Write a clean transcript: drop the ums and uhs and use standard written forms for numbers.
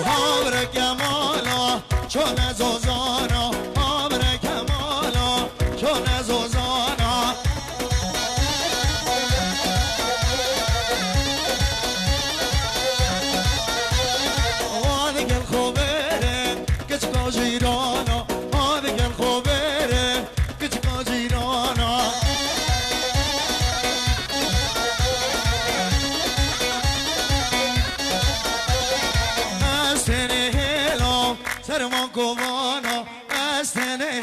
هابر کمالا چون زوزانا هابر کمالا چون زوزانا آده گل خوبره کچکا جیرانا آده گل خوبره کچکا جیرانا سرمان کووانا از تنه